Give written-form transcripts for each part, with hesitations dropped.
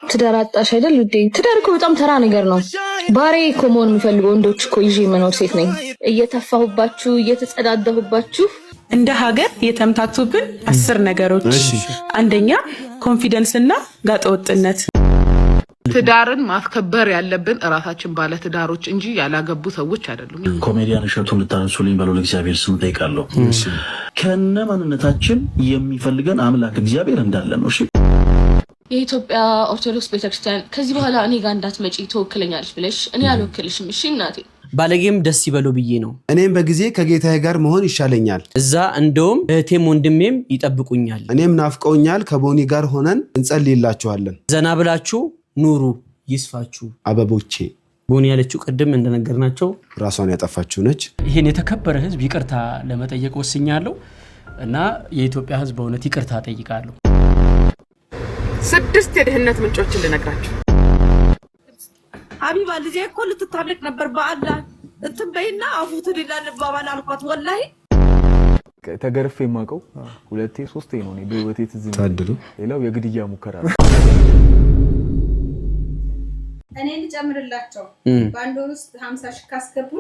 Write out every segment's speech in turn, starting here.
ትዳር አጣሽ አይደል ውዴ? ትዳር እኮ በጣም ተራ ነገር ነው። ባሬ እኮ መሆን የምፈልገው ወንዶች እኮ ይዤ መኖር ሴት ነኝ። እየተፋሁባችሁ እየተጸዳደሁባችሁ እንደ ሀገር የተምታቱብን 10 ነገሮች። አንደኛ ኮንፊደንስ እና ጋጠወጥነት። ትዳርን ማስከበር ያለብን እራሳችን ባለ ትዳሮች እንጂ ያላገቡ ሰዎች አይደሉም። ኮሜዲያን እሸቱን ልታነሱልኝ ባለው እግዚአብሔር ስም ጠይቃለሁ። ከነ ማንነታችን የሚፈልገን አምላክ እግዚአብሔር እንዳለ ነው። እሺ የኢትዮጵያ ኦርቶዶክስ ቤተክርስቲያን ከዚህ በኋላ እኔ ጋር እንዳትመጪ ተወክለኛለሽ ብለሽ እኔ አልወክልሽም። እሺ እናቴ ባለጌም ደስ ይበለው ብዬ ነው። እኔም በጊዜ ከጌታዬ ጋር መሆን ይሻለኛል። እዛ እንደውም እህቴም ወንድሜም ይጠብቁኛል። እኔም ናፍቀውኛል። ከቦኒ ጋር ሆነን እንጸልይላችኋለን። ዘና ብላችሁ ኑሩ፣ ይስፋችሁ አበቦቼ። ቦኒ ያለችው ቅድም እንደነገርናቸው ራሷን ያጠፋችው ነች። ይሄን የተከበረ ህዝብ ይቅርታ ለመጠየቅ ወስኛለሁ እና የኢትዮጵያ ህዝብ በእውነት ይቅርታ ጠይቃለሁ። 6 የድህነት ምንጮችን ልነግራችሁ። ሀቢባ ልጄ እኮ ልትታረቅ ነበር በአላህ እንትበይና አፉት ዲላን ባባል አልኳት። ወላሂ ተገርፌ የማውቀው 2 3 ነው ነው በህይወቴ ትዝ ታድሉ። ሌላው የግድያ ሙከራ ነው። እኔ ልጨምርላቸው ባንድ ወር ውስጥ 50 ሺህ ካስገቡ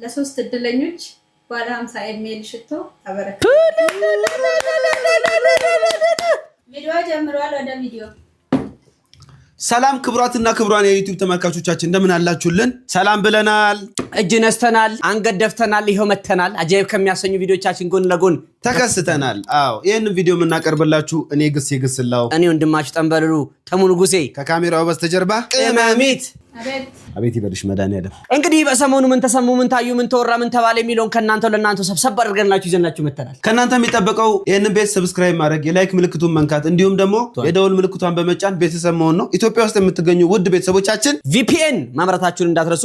ለ3 እድለኞች ባለ 50 ኤምኤል ሽቶ አበረከቱ። ቪዲዮ ጀምሯል። ወደ ቪዲዮ ሰላም ክቡራትና ክቡራን የዩቲዩብ ተመልካቾቻችን እንደምን አላችሁልን? ሰላም ብለናል፣ እጅ ነስተናል፣ አንገት ደፍተናል፣ ይሄው መተናል። አጃይብ ከሚያሰኙ ቪዲዮቻችን ጎን ለጎን ተከስተናል። አዎ ይሄንን ቪዲዮ የምናቀርብላችሁ እኔ ግስ የግስላው እኔ ወንድማችሁ ጠንበልሉ ተሙኑጉሴ ከካሜራው በስተጀርባ ቅመሚት አቤት ይበልሽ መድኃኒዓለም። እንግዲህ በሰሞኑ ምን ተሰሙ፣ ምን ታዩ፣ ምን ተወራ፣ ምን ተባለ የሚለውን ከናንተው ለናንተው ሰብሰብ አድርገንላችሁ ይዘናችሁ መተናል። ከናንተ የሚጠበቀው ይሄንን ቤት ሰብስክራይብ ማድረግ፣ የላይክ ምልክቱን መንካት እንዲሁም ደግሞ የደወል ምልክቷን በመጫን ቤተሰብ መሆን ነው። ኢትዮጵያ ውስጥ የምትገኙ ውድ ቤተሰቦቻችን VPN ማምራታችሁን እንዳትረሱ።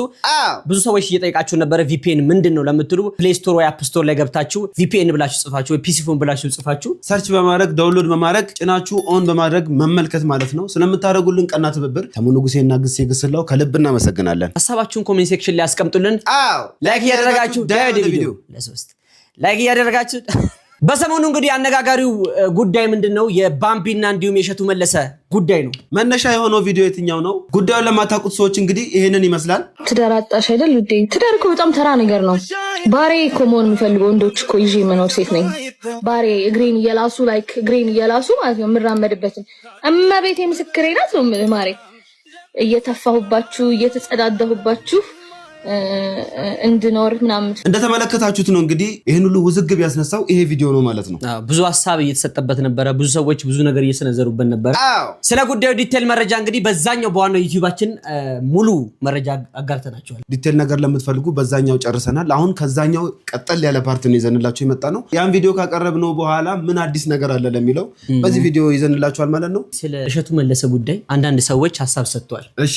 ብዙ ሰዎች እየጠየቃችሁ ነበር VPN ምንድነው ለምትሉ ፕሌይ ስቶር ወይ አፕ ስቶር ላይ ገብታችሁ VPN ብላችሁ ጽፋችሁ ወይ PC ፎን ብላችሁ ጽፋችሁ ሰርች በማድረግ ዳውንሎድ በማድረግ ጭናችሁ ኦን በማድረግ መመልከት ማለት ነው። ስለምታደርጉልን ቀና ትብብር ተሙኑጉሴና ግስ የግስላው ከልብ እናመሰግናለን። ሐሳባችሁን ኮሜንት ሴክሽን ላይ አስቀምጡልን። ላይክ ያደረጋችሁ ቪዲዮ ለሶስት ላይክ ያደረጋችሁ። በሰሞኑ እንግዲህ አነጋጋሪው ጉዳይ ምንድነው? የባምቢና እንዲሁም የሸቱ መለሰ ጉዳይ ነው። መነሻ የሆነው ቪዲዮ የትኛው ነው? ጉዳዩን ለማታውቁት ሰዎች እንግዲህ ይሄንን ይመስላል። ትዳር አጣሽ አይደል ውዴ? ትዳር እኮ በጣም ተራ ነገር ነው። ባሬ እኮ መሆን የምፈልገው ወንዶች እኮ ይዤ መኖር ሴት ነኝ። ባሬ እግሬን እየላሱ እግሬን እየላሱ ማለት ነው የምራመድበትን እመቤቴ ምስክሬ ናት ነው ማሬ። እየተፋሁባችሁ እየተጸዳደሁባችሁ እንድኖር ምናምን እንደተመለከታችሁት ነው። እንግዲህ ይሄን ሁሉ ውዝግብ ያስነሳው ይሄ ቪዲዮ ነው ማለት ነው። ብዙ ሐሳብ እየተሰጠበት ነበር። ብዙ ሰዎች ብዙ ነገር እየሰነዘሩበት ነበር። ስለ ጉዳዩ ዲቴል መረጃ እንግዲህ በዛኛው በዋናው ዩቲዩባችን ሙሉ መረጃ አጋርተናችኋል። ዲቴል ነገር ለምትፈልጉ በዛኛው ጨርሰናል። አሁን ከዛኛው ቀጠል ያለ ፓርት ነው ይዘንላችሁ የመጣ ነው። ያን ቪዲዮ ካቀረብነው በኋላ ምን አዲስ ነገር አለ ለሚለው በዚህ ቪዲዮ ይዘንላችኋል ማለት ነው። ስለ እሸቱ መለሰ ጉዳይ አንዳንድ ሰዎች ሐሳብ ሰጥተዋል። እሺ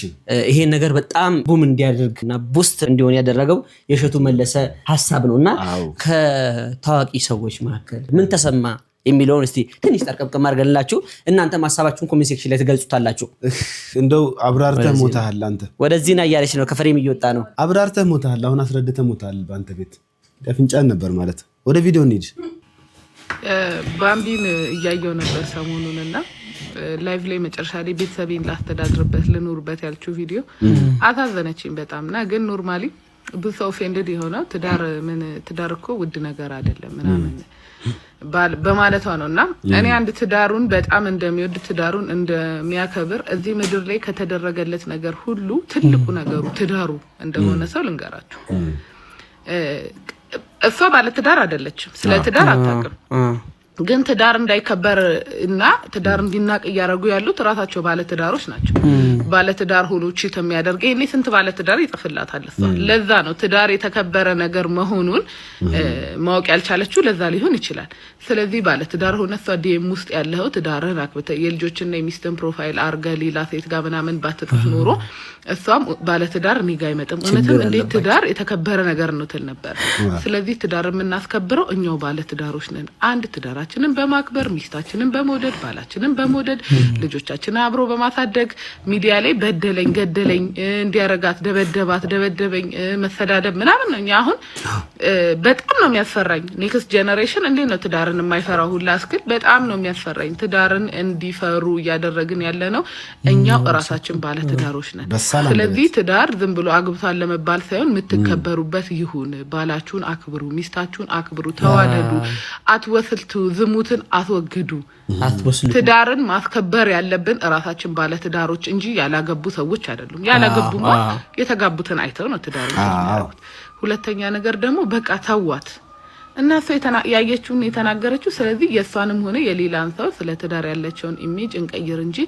ይሄ ነገር በጣም ቡም እንዲያደርግና ቡስት እንዲሆን ያደረገው የሸቱ መለሰ ሐሳብ ነውና ከታዋቂ ሰዎች መካከል ምን ተሰማ የሚለውን እስቲ ትንሽ ጠርቀምቀም አድርገንላችሁ እናንተ ሐሳባችሁን ኮሜንት ሴክሽን ላይ ትገልጹታላችሁ። እንደው አብራርተህ ሞታል አንተ ወደዚህና እያለች ነው ከፍሬም እየወጣ ነው። አብራርተህ ሞታል። አሁን አስረድተህ ሞታል። በአንተ ቤት ደፍንጫን ነበር ማለት። ወደ ቪዲዮ እንሂድ። ባምቢን እያየው ነበር ሰሞኑንና ላይቭ ላይ መጨረሻ ላይ ቤተሰቤን ላስተዳድርበት ልኖርበት ያልችው ቪዲዮ አሳዘነችኝ በጣምና ግን ኖርማሊ ብዙ ሰው ኦፌንድድ የሆነው ትዳር እኮ ውድ ነገር አይደለም ምናምን በማለቷ ነውና እኔ አንድ ትዳሩን በጣም እንደሚወድ ትዳሩን እንደሚያከብር እዚህ ምድር ላይ ከተደረገለት ነገር ሁሉ ትልቁ ነገሩ ትዳሩ እንደሆነ ሰው ልንገራችሁ። እሷ ባለ ትዳር አይደለችም፣ ስለ ትዳር አታውቅም። ግን ትዳር እንዳይከበር እና ትዳር እንዲናቅ እያደረጉ ያሉት ራሳቸው ባለ ትዳሮች ናቸው። ባለ ትዳር ሆኖ ቺት የሚያደርግ ይሄኔ ስንት ባለ ትዳር ይጽፍላታል እሷ። ለዛ ነው ትዳር የተከበረ ነገር መሆኑን ማወቅ ያልቻለችው ለዛ ሊሆን ይችላል። ስለዚህ ባለ ትዳር ሆነ እሷ ዲኤም ውስጥ ያለው ትዳርን አክብተ የልጆችና የሚስትን ፕሮፋይል አርጋ ሌላ ሴት ጋር ምናምን ባትጥፍ ኖሮ እሷም ባለ ትዳር እኔ ጋር አይመጣም። እውነትም እንዴት ትዳር የተከበረ ነገር ነው ትል ነበር። ስለዚህ ትዳር የምናስከብረው እኛው ባለ ትዳሮች ነን። አንድ ትዳር እናታችንን በማክበር ሚስታችንን በመውደድ ባላችንን በመውደድ ልጆቻችንን አብሮ በማሳደግ ሚዲያ ላይ በደለኝ ገደለኝ እንዲያረጋት ደበደበኝ መሰዳደብ ምናምን ነው። አሁን በጣም ነው የሚያስፈራኝ። ኔክስት ጄነሬሽን እንዴ ነው ትዳርን የማይፈራው ሁላ እስክል በጣም ነው የሚያስፈራኝ። ትዳርን እንዲፈሩ እያደረግን ያለ ነው እኛው ራሳችን ባለ ትዳሮች ነን። ስለዚህ ትዳር ዝም ብሎ አግብቷል ለመባል ሳይሆን የምትከበሩበት ይሁን። ባላችሁን አክብሩ፣ ሚስታችሁን አክብሩ፣ ተዋደዱ፣ አትወስልቱ፣ ዝሙትን አትወግዱ። ትዳርን ማስከበር ያለብን ራሳችን ባለ ትዳሮች እንጂ ያላገቡ ሰዎች አይደሉም። ያላገቡማ የተጋቡትን አይተው ነው ትዳርን የሚያደርጉት። ሁለተኛ ነገር ደግሞ በቃ ተዋት እና እሷ ያየችውን የተናገረችው። ስለዚህ የሷንም ሆነ የሌላን ሰው ስለ ትዳር ያለችውን ኢሜጅ እንቀይር እንጂ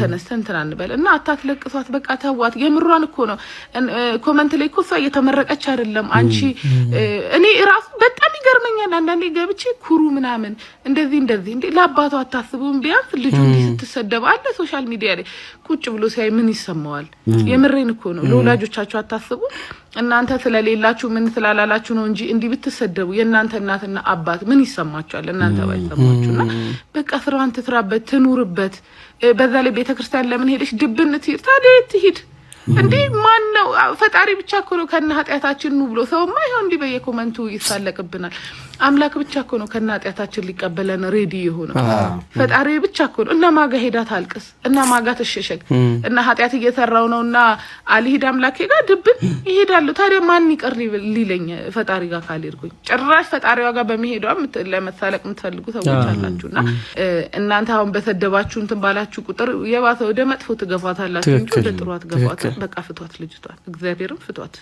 ተነስተን እንትን አንበል እና አታክለቅሷት። በቃ ተዋት። የምሯን እኮ ነው። ኮሜንት ላይ እኮ እሷ እየተመረቀች አይደለም። አንቺ እኔ ራሱ በጣም ይገርመኛል አንዳንዴ ገብቼ ኩሩ ምናምን እንደዚህ እንዴ ለአባቷ አታስቡም? ቢያንስ ልጁ ስትሰደብ አለ ሶሻል ሚዲያ ላይ ቁጭ ብሎ ሲያይ ምን ይሰማዋል? የምሬን እኮ ነው። ለወላጆቻችሁ አታስቡ? እናንተ ስለሌላችሁ ምን ስላላላችሁ ነው እንጂ እንዲህ ብትሰደቡ የእናንተ እናትና አባት ምን ይሰማቸዋል? እናንተ ባይሰማችሁና በቃ ስራዋን ትስራበት ትኑርበት። በዛ ላይ ቤተክርስቲያን ለምን ሄደሽ ድብን ትሂድ? ታዲያ ትሂድ እንዴ? ማን ነው? ፈጣሪ ብቻ እኮ ነው ከነ ኃጢያታችን ነው ብሎ ሰውማ ይሄው እንዲህ በየኮመንቱ ይሳለቅብናል። አምላክ ብቻ እኮ ነው ከነ ኃጢያታችን ሊቀበለን ሬዲ የሆነው ፈጣሪ ብቻ እኮ ነው። እና ማጋ ሄዳ ታልቅስ እና ማጋ ተሸሸግ እና ኃጢያት እየሰራው ነውና አልሂድ አምላኬ ጋር ድብን ይሄዳሉ። ታዲያ ማን ይቀር ሊለኝ ፈጣሪ ጋር ካልሄድኩኝ? ጭራሽ ፈጣሪዋ ጋር በመሄዷ ለመሳለቅ የምትፈልጉ ሰዎች አላችሁና እናንተ አሁን በሰደባችሁ እንትን ባላችሁ ቁጥር የባሰ ወደ መጥፎ ትገፋታላችሁ እንጂ ወደ ጥሩ አትገፋት። በቃ ፍቷት፣ ልጅቷን እግዚአብሔርም ፍቷት።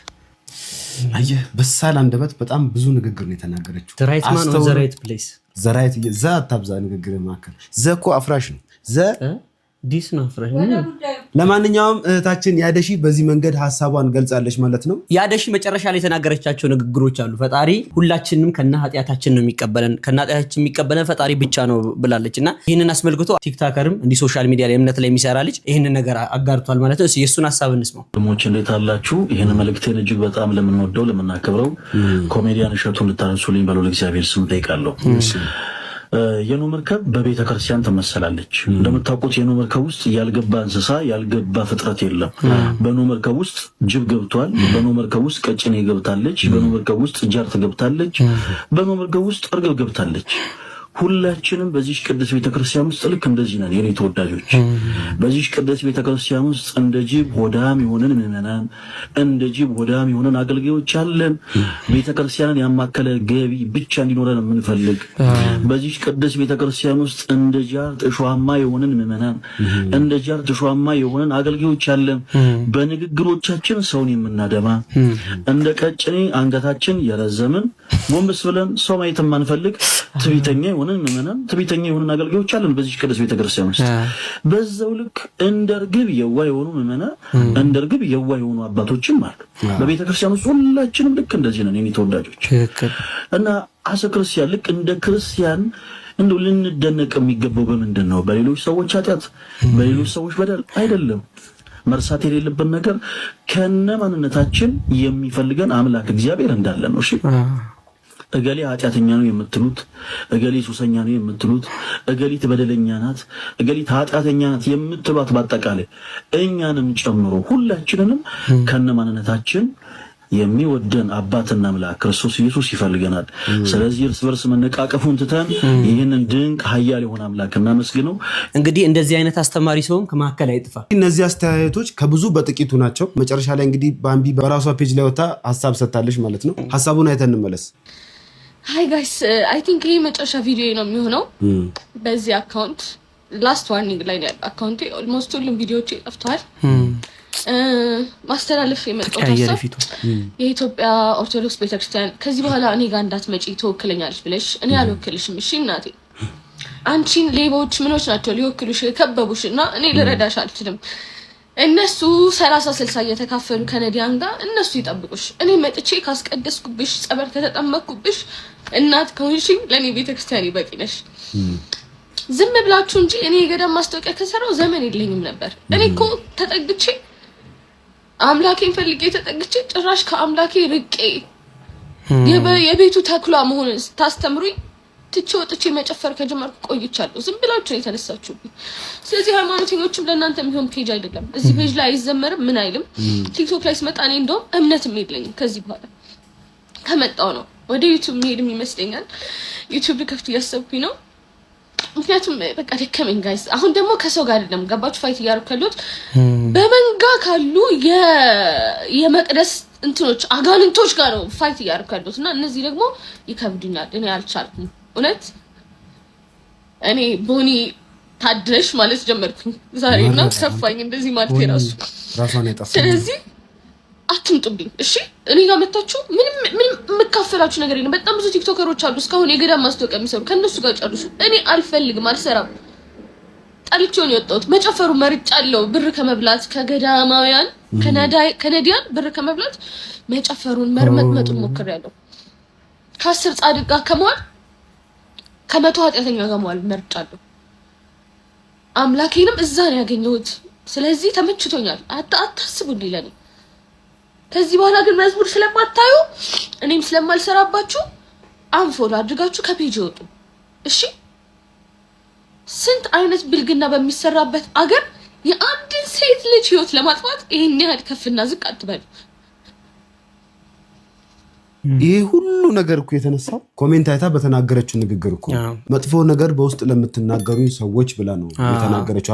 አየህ በሳል አንደበት በጣም ብዙ ንግግር ነው የተናገረችው። ዘራይት ማን ነው? ዘራይት ፕሌስ ዘራይት አታብዛ ንግግር ማከል ዘኮ አፍራሽ ነው ዲስ ነው አፍራሽ። ለማንኛውም እህታችን ያደሺ በዚህ መንገድ ሐሳቧን ገልጻለች ማለት ነው። ያደሺ መጨረሻ ላይ የተናገረቻቸው ንግግሮች አሉ። ፈጣሪ ሁላችንንም ከነ ኃጢያታችን ነው የሚቀበለን፣ ከነ ኃጢያታችን የሚቀበለን ፈጣሪ ብቻ ነው ብላለችና ይሄንን አስመልክቶ ቲክቶከርም እንዲ ሶሻል ሚዲያ ላይ እምነት ላይ የሚሰራ ልጅ ይሄንን ነገር አጋርቷል ማለት ነው። የሱን ሐሳብ እንስማው። ደሞች እንዴት አላችሁ? ይሄን መልእክቴን እጅግ በጣም ለምንወደው ለምናከብረው ኮሜዲያን እሸቱን ልታነሱልኝ በለው ለእግዚአብሔር ስም ጠይቃለሁ። የኖህ መርከብ በቤተ ክርስቲያን ተመሰላለች። እንደምታውቁት የኖህ መርከብ ውስጥ ያልገባ እንስሳ ያልገባ ፍጥረት የለም። በኖህ መርከብ ውስጥ ጅብ ገብቷል። በኖህ መርከብ ውስጥ ቀጭኔ ገብታለች። በኖህ መርከብ ውስጥ ጃርት ገብታለች። በኖህ መርከብ ውስጥ እርግብ ገብታለች። ሁላችንም በዚህ ቅዱስ ቤተክርስቲያን ውስጥ ልክ እንደዚህ ነን የኔ ተወዳጆች። በዚህ ቅዱስ ቤተክርስቲያን ውስጥ እንደ ጅብ ሆዳም የሆነን ምዕመናን፣ እንደ ጅብ ሆዳም የሆነን አገልጋዮች አለን። ቤተክርስቲያንን ያማከለ ገቢ ብቻ እንዲኖረን የምንፈልግ በዚህ ቅዱስ ቤተክርስቲያን ውስጥ እንደ ጃርት እሾሃማ የሆነን ምዕመናን፣ እንደ ጃርት እሾሃማ የሆነን አገልጋዮች አለን። በንግግሮቻችን ሰውን የምናደማ እንደ ቀጭኔ አንገታችን የረዘምን ጎንበስ ብለን ሰው ማየት የማንፈልግ ትዕቢተኛ የሆነን ምዕመናን፣ ትዕቢተኛ የሆነን አገልጋዮች አለን በዚህ ቅዱስ ቤተክርስቲያን ውስጥ። በዛው ልክ እንደ ርግብ የዋህ የሆኑ ምዕመናን፣ እንደ ርግብ የዋህ የሆኑ አባቶችም አሉ በቤተክርስቲያን ውስጥ። ሁላችንም ልክ እንደዚህ ነን የኔ ተወዳጆች። እና አሰ ክርስቲያን ልክ እንደ ክርስቲያን እንደው ልንደነቅ የሚገባው በምንድን ነው? በሌሎች ሰዎች ኃጢአት፣ በሌሎች ሰዎች በደል አይደለም። መርሳት የሌለብን ነገር ከነ ማንነታችን የሚፈልገን አምላክ እግዚአብሔር እንዳለ ነው። እሺ እገሌ ኃጢአተኛ ነው የምትሉት፣ እገሌ ሱሰኛ ነው የምትሉት፣ እገሊት በደለኛ ናት፣ እገሊት ኃጢአተኛ ናት የምትሏት በአጠቃላይ እኛንም ጨምሮ ሁላችንንም ከነማንነታችን የሚወደን አባትና አምላክ ክርስቶስ ኢየሱስ ይፈልገናል። ስለዚህ እርስ በርስ መነቃቀፉን ትተን ይህንን ድንቅ ኃያል የሆነ አምላክ እናመስግነው። እንግዲህ እንደዚህ አይነት አስተማሪ ሰውም ከመካከል አይጥፋ። እነዚህ አስተያየቶች ከብዙ በጥቂቱ ናቸው። መጨረሻ ላይ እንግዲህ ባምቢ በራሷ ፔጅ ላይ ወጣ ሀሳብ ሰጥታለች ማለት ነው። ሀሳቡን አይተን እንመለስ። ሃይ ጋይስ አይ ቲንክ ይሄ መጨረሻ ቪዲዮ ነው የሚሆነው። በዚህ አካውንት ላስት ዋርኒንግ ላይ ያለው አካውንቴ ኦልሞስት ሁሉም ቪዲዮዎች ጠፍተዋል። ማስተላለፍ የመጣው ሀሳብ የኢትዮጵያ ኦርቶዶክስ ቤተክርስቲያን ከዚህ በኋላ እኔ ጋር እንዳትመጪ ትወክለኛለች ብለሽ እኔ አልወክልሽም። እሺ እናቴ አንቺን ሌቦች ምኖች ናቸው ሊወክሉሽ የከበቡሽ እና እኔ ልረዳሽ አልችልም። እነሱ 30-60 እየተካፈሉ ከነዲያን ጋር እነሱ ይጠብቁሽ። እኔ መጥቼ ካስቀደስኩብሽ ጸበል ከተጠመቅኩብሽ እናት ከሆንሽ ለኔ ቤተክርስቲያን ይበቂ ነሽ። ዝም ብላችሁ እንጂ እኔ የገዳም ማስታወቂያ ከሰራው ዘመን የለኝም ነበር። እኔ እኮ ተጠግቼ አምላኬን ፈልጌ ተጠግቼ ጭራሽ ከአምላኬ ርቄ የቤቱ ተክሏ መሆንን ስታስተምሩኝ ትቼ ወጥቼ መጨፈር ከጀመርኩ ቆይቻለሁ። ዝም ብላችሁ የተነሳችሁብኝ። ስለዚህ ሃይማኖተኞችም ለእናንተ የሚሆን ፔጅ አይደለም። እዚህ ፔጅ ላይ አይዘመርም ምን አይልም። ቲክቶክ ላይ ስመጣ እኔ እንደውም እምነትም የለኝም። ከዚህ በኋላ ከመጣው ነው ወደ ዩቲዩብ መሄድም ይመስለኛል። ዩቲዩብ ልከፍት እያሰብኩኝ ነው። ምክንያቱም በቃ ደከመኝ ጋይስ። አሁን ደግሞ ከሰው ጋር አይደለም ገባችሁ ፋይት እያደረኩ ያለሁት በመንጋ ካሉ የመቅደስ እንትኖች አጋንንቶች ጋር ነው ፋይት እያደረኩ ያለሁት እና እነዚህ ደግሞ ይከብዱኛል። እኔ አልቻልኩም እውነት። እኔ ቦኒ ታድለሽ ማለት ጀመርኩኝ ዛሬና ተፋኝ እንደዚህ ማለት ይራሱ ራሷን ያጠፋ። ስለዚህ አትምጡብኝ እሺ። እኔ ጋር መጣችሁ ምንም የምካፈላችሁ ነገር የለም። በጣም ብዙ ቲክቶከሮች አሉ እስካሁን የገዳም ማስታወቂያ የሚሰሩ ከነሱ ጋር ጨርሱ። እኔ አልፈልግም፣ አልሰራም። ጠልቼው ነው የወጣሁት። መጨፈሩ መርጫለሁ። ብር ከመብላት ከገዳማውያን ከነዲያን ብር ከመብላት መጨፈሩን መርመጥመጡን ሞክሬያለሁ። ከ10 ጻድቅ ጋር ከመዋል ከ100 ኃጢአተኛ ጋር መዋል መርጫለሁ። አምላኬንም እዛ ነው ያገኘሁት። ስለዚህ ተመችቶኛል። አታስቡልኝ ለኔ። ከዚህ በኋላ ግን መዝሙር ስለማታዩ እኔም ስለማልሰራባችሁ አንፎሎ አድርጋችሁ ከፔጅ ይወጡ እሺ። ስንት አይነት ብልግና በሚሰራበት አገር የአንድን ሴት ልጅ ህይወት ለማጥፋት ይሄን ያህል ከፍና ዝቅ አትበሉ። ይሄ ሁሉ ነገር እኮ የተነሳው ኮሜንት አይታ በተናገረችው ንግግር እኮ መጥፎ ነገር በውስጥ ለምትናገሩ ሰዎች ብላ ነው የተናገረችው።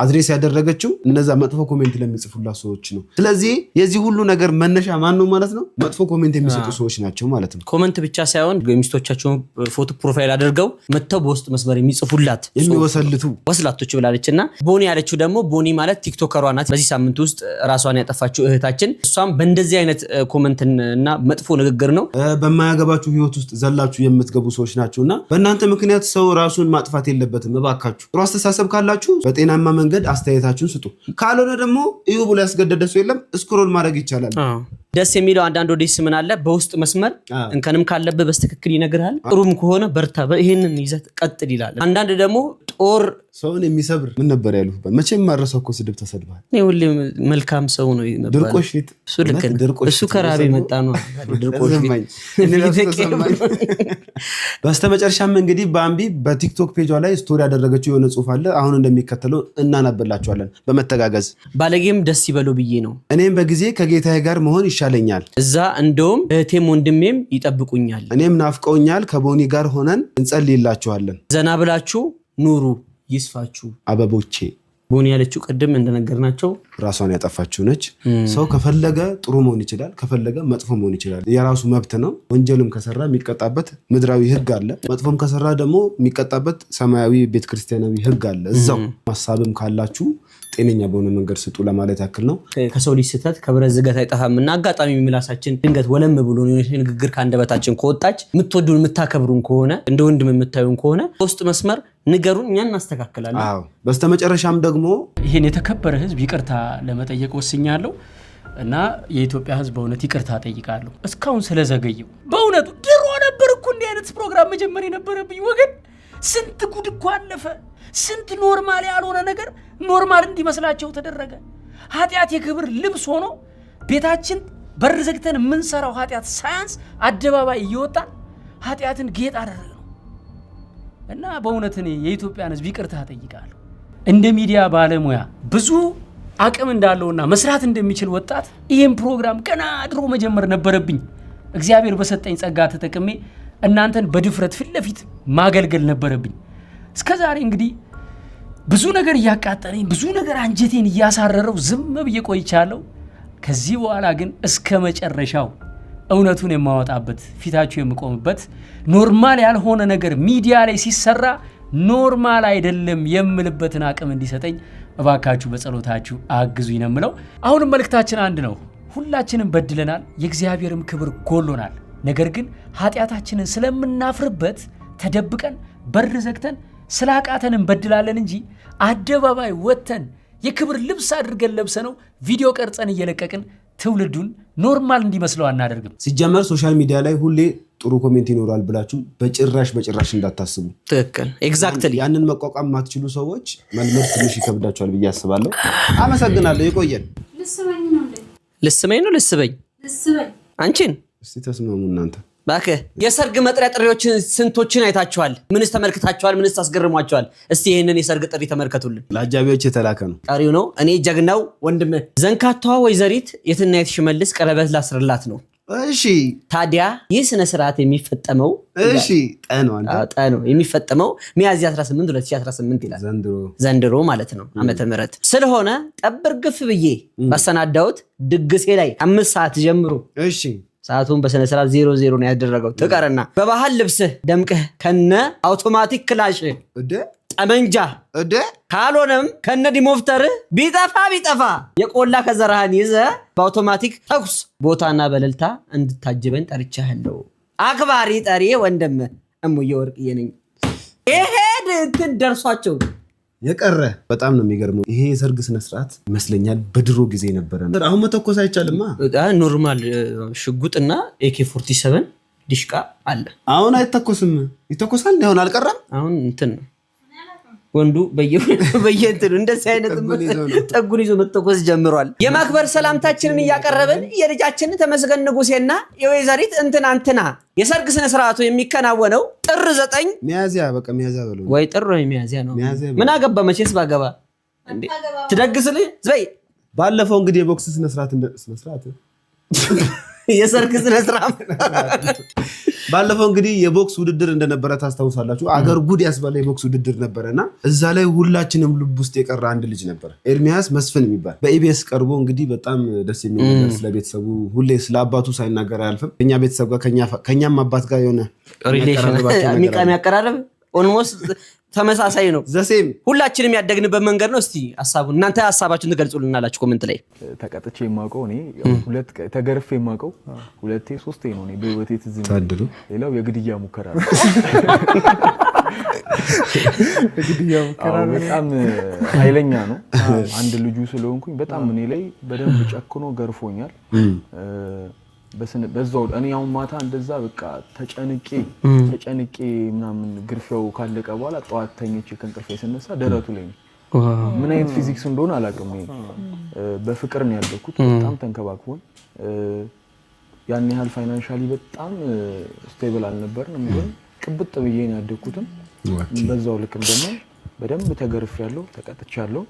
አድሬስ ያደረገችው እነዛ መጥፎ ኮሜንት ለሚጽፉላት ሰዎች ነው። ስለዚህ የዚህ ሁሉ ነገር መነሻ ማን ነው ማለት ነው? መጥፎ ኮሜንት የሚሰጡ ሰዎች ናቸው ማለት ነው። ኮሜንት ብቻ ሳይሆን ሚስቶቻቸውን ፎቶ ፕሮፋይል አድርገው መተው በውስጥ መስመር የሚጽፉላት የሚወሰልቱ ወስላቶች ብላለችና ቦኒ ያለችው ደግሞ ቦኒ ማለት ቲክቶከሯ ናት። በዚህ ሳምንት ውስጥ ራሷን ያጠፋችው እህታችን እሷም በእንደዚህ አይነት ኮሜንትና መጥፎ ንግግር ነው በማያገባችሁ ህይወት ውስጥ ዘላችሁ የምትገቡ ሰዎች ናቸውና በእናንተ ምክንያት ሰው ራሱን ማጥፋት የለበትም። እባካችሁ ጥሩ አስተሳሰብ ካላችሁ በጤናማ መንገድ አስተያየታችሁን ስጡ። ካልሆነ ደግሞ እዩ ብሎ ያስገደደ ሰው የለም። ስክሮል ማድረግ ይቻላል። ደስ የሚለው አንዳንድ ወዲስ ምን አለ በውስጥ መስመር እንከንም ካለበት በስተክክል ይነግራል። ጥሩም ከሆነ በርታ ይሄንን ይዘት ቀጥል ይላል። አንዳንድ ደግሞ ጦር ሰውን የሚሰብር ምን ነበር ያሉት? መቼም ማረሰው እኮ ስድብ ተሰድባል። እኔ ሁሌ መልካም ሰው ነው ይነበር። ድርቆሽ እሱ ልክ ነው። እሱ ከራቤ መጣ ነው ድርቆሽ። በስተመጨረሻም እንግዲህ ባምቢ በቲክቶክ ፔጇ ላይ ስቶሪ ያደረገችው የሆነ ጽሁፍ አለ። አሁን እንደሚከተለው እናናበላችኋለን በመተጋገዝ። ባለጌም ደስ ይበለው ብዬ ነው። እኔም በጊዜ ከጌታዬ ጋር መሆን ይሻለኛል። እዛ እንደውም እህቴም ወንድሜም ይጠብቁኛል። እኔም ናፍቀውኛል። ከቦኒ ጋር ሆነን እንጸልይላችኋለን። ዘና ብላችሁ ኑሩ ይስፋችሁ አበቦቼ። ቦኒ ያለችው ቀደም እንደነገርናቸው ራሷን ያጠፋችው ነች። ሰው ከፈለገ ጥሩ መሆን ይችላል፣ ከፈለገ መጥፎ መሆን ይችላል። የራሱ መብት ነው። ወንጀልም ከሰራ የሚቀጣበት ምድራዊ ህግ አለ። መጥፎም ከሰራ ደግሞ የሚቀጣበት ሰማያዊ ቤተክርስቲያናዊ ህግ አለ። እዛው ሐሳብም ካላችሁ ጤነኛ በሆነ መንገድ ስጡ ለማለት ያክል ነው። ከሰው ልጅ ስህተት ከብረት ዝገት አይጠፋምና አጋጣሚ የሚላሳችን ድንገት ወለም ብሎ ንግግር ከአንደበታችን ከወጣች የምትወዱን የምታከብሩን ከሆነ እንደ ወንድም የምታዩን ከሆነ ውስጥ መስመር ንገሩን፣ እኛ እናስተካክላለን። አዎ በስተመጨረሻም ደግሞ ይሄን የተከበረ ህዝብ ይቅርታ ለመጠየቅ ወስኛለሁ እና የኢትዮጵያ ህዝብ በእውነት ይቅርታ ጠይቃለሁ እስካሁን ስለዘገየው። በእውነቱ ድሮ ነበር እኮ እንዲህ አይነት ፕሮግራም መጀመር የነበረብኝ ወገን። ስንት ጉድ እኮ አለፈ። ስንት ኖርማል ያልሆነ ነገር ኖርማል እንዲመስላቸው ተደረገ። ኃጢአት የክብር ልብስ ሆኖ ቤታችን በር ዘግተን የምንሰራው ኃጢአት ሳያንስ አደባባይ እየወጣ ኃጢአትን ጌጥ አደረገ ነው እና በእውነት እኔ የኢትዮጵያን ህዝብ ይቅርታ ጠይቃለሁ። እንደ ሚዲያ ባለሙያ ብዙ አቅም እንዳለውና መስራት እንደሚችል ወጣት ይህን ፕሮግራም ገና ድሮ መጀመር ነበረብኝ። እግዚአብሔር በሰጠኝ ጸጋ ተጠቅሜ እናንተን በድፍረት ፊት ለፊት ማገልገል ነበረብኝ። እስከዛሬ እንግዲህ ብዙ ነገር እያቃጠለኝ ብዙ ነገር አንጀቴን እያሳረረው ዝም ብዬ ቆይቻለሁ። ከዚህ በኋላ ግን እስከ መጨረሻው እውነቱን የማወጣበት ፊታችሁ የምቆምበት ኖርማል ያልሆነ ነገር ሚዲያ ላይ ሲሰራ ኖርማል አይደለም የምልበትን አቅም እንዲሰጠኝ እባካችሁ በጸሎታችሁ አግዙኝ ነው የምለው። አሁንም መልእክታችን አንድ ነው። ሁላችንም በድለናል፣ የእግዚአብሔርም ክብር ጎሎናል። ነገር ግን ኃጢአታችንን ስለምናፍርበት ተደብቀን በር ዘግተን ስላቃተን እንበድላለን እንጂ አደባባይ ወተን የክብር ልብስ አድርገን ለብሰነው ቪዲዮ ቀርጸን እየለቀቅን ትውልዱን ኖርማል እንዲመስለው አናደርግም። ሲጀመር ሶሻል ሚዲያ ላይ ሁሌ ጥሩ ኮሜንት ይኖራል ብላችሁ በጭራሽ እንዳታስቡ። ትክክል ኤግዛክትሊ። ያንን መቋቋም ማትችሉ ሰዎች መልመድ ትንሽ ይከብዳቸዋል ብዬ አስባለሁ። አመሰግናለሁ። ይቆየን። ልስመኝ ነው እንዴ? ልስመኝ ነው ልስበኝ? ልስበኝ። አንቺን እስቲ ተስማሙ እናንተ። ባከ የሰርግ መጥሪያ ጥሪዎችን ስንቶችን አይታችኋል? ምንስ ተመልክታችኋል? ምንስ አስገርሟችኋል? እስቲ ይሄንን የሰርግ ጥሪ ተመልከቱልን። ለአጃቢዎች የተላከ ነው። ቀሪው ነው እኔ ጀግናው ወንድም ዘንካታዋ ወይዘሪት የትናየት ሽመልስ ቀለበት ላስርላት ነው። እሺ ታዲያ ይህ ስነ ስርዓት የሚፈጠመው እሺ ጠኖ የሚፈጠመው ሚያዝያ 18 2018 ይላል። ዘንድሮ ማለት ነው ዓመተ ምህረት ስለሆነ ጠብር ግፍ ብዬ ባሰናዳውት ድግሴ ላይ 5 ሰዓት ጀምሮ እሺ ሰዓቱን በስነ ስርዓት 00 ነው ያደረገው። ተቀረና በባህል ልብስህ ደምቀህ ከነ አውቶማቲክ ክላሽ ጠመንጃ ካልሆነም ከነ ዲሞፍተር ቢጠፋ የቆላ ከዘራህን ይዘህ በአውቶማቲክ ተኩስ ቦታና በለልታ እንድታጅበን ጠርቻለሁ። አክባሪ ጠሪ ወንድም እሙዬ ወርቅዬ ነኝ። ይሄድ እንትን ደርሷቸው የቀረ በጣም ነው የሚገርመው። ይሄ የሰርግ ስነ ስርዓት ይመስለኛል በድሮ ጊዜ ነበረ። አሁን መተኮስ አይቻልማ። ኖርማል ሽጉጥና AK47 ዲሽቃ አለ። አሁን አይተኮስም። ይተኮሳል። አሁን አልቀረም። አሁን እንትን ነው ወንዱ በየእንትኑ እንደዚህ አይነት ጠጉን ይዞ መተኮስ ጀምሯል። የማክበር ሰላምታችንን እያቀረብን የልጃችንን ተመስገን ንጉሴና የወይዘሪት እንትና የሰርግ ስነ ስርዓቱ የሚከናወነው ጥር 9 ሚያዝያ በለው ወይ ጥር ወይ ሚያዝያ ነው። ምን አገባ መቼስ ባገባ እንዴ ትደግስልኝ ዘይ ባለፈው እንግዲህ የቦክስ ስነ ስርዓት የሰርግ ስነ ስርዓት ባለፈው እንግዲህ የቦክስ ውድድር እንደነበረ ታስታውሳላችሁ። አገር ጉድ ያስባለ የቦክስ ውድድር ነበረና እዛ ላይ ሁላችንም ልብ ውስጥ የቀረ አንድ ልጅ ነበር፣ ኤርሚያስ መስፍን የሚባል በኢቢኤስ ቀርቦ እንግዲህ በጣም ደስ የሚል ነገር ስለ ቤተሰቡ ሁሌ ስለ አባቱ ሳይናገር አያልፍም። ከኛ ቤተሰብ ጋር ከኛም አባት ጋር የሆነ ሪሌሽን የሚያቀራረብ ኦልሞስት ተመሳሳይ ነው። ዘሴም ሁላችንም ያደግንበት መንገድ ነው። እስቲ ሐሳቡን እናንተ ሐሳባችሁን ትገልጹልናላችሁ ኮሜንት ላይ። ተቀጥቼ የማውቀው እኔ ተገርፌ የማውቀው 2-3 ነው። እኔ በህይወቴ ትዝ የሚለኝ ሌላው የግድያ ሙከራ ነው። በጣም ኃይለኛ ነው። አንድ ልጁ ስለሆንኩኝ በጣም እኔ ላይ በደንብ ጨክኖ ገርፎኛል። በዛው እኔ አሁን ማታ እንደዛ በቃ ተጨንቄ ምናምን ግርፌው ካለቀ በኋላ ጠዋት ተኝቼ ከእንቅልፌ ስነሳ ደረቱ ላይ ነው። ምን አይነት ፊዚክስ እንደሆነ አላውቅም። በፍቅር ነው ያደኩት። በጣም ተንከባክቦን ያን ያህል ፋይናንሻሊ በጣም ስቴብል አልነበርንም፣ ግን ቅብጥ ብዬ ነው ያደኩትም። በዛው ልክም ደግሞ በደንብ ተገርፌያለሁ፣ ተቀጥቻለሁ።